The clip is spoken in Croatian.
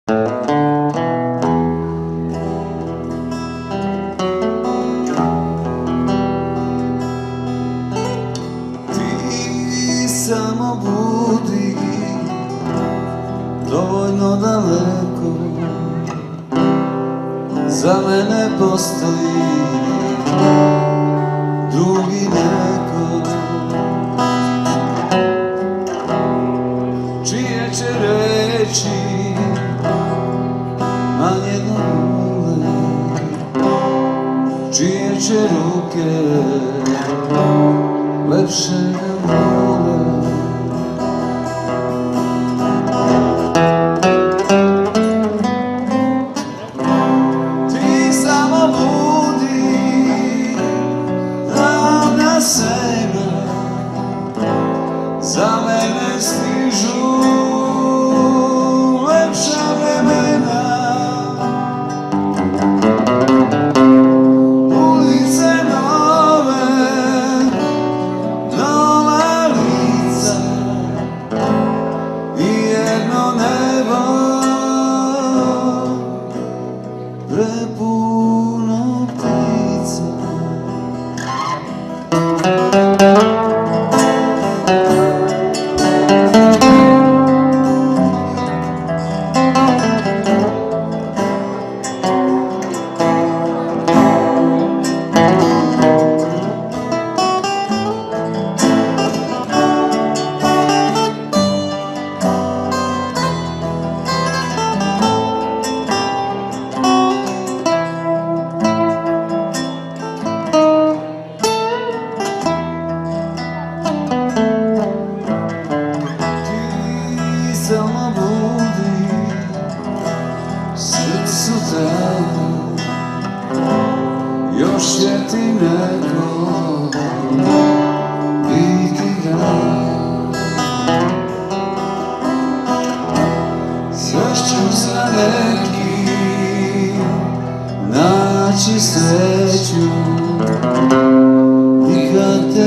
Ti samo budi dovoljno daleko, za mene postoji drugi neko, čije će reći manje dole, čije će ruke lepše ga vole. Ti samo budi ravna sema, za mene stižu lepša vremena. Ulice nove, nova lica i jedno nebo prepuno ptica. Samo budi srcu dao, još je ti neko biti dao. Još ću za neki naći sreću i kad te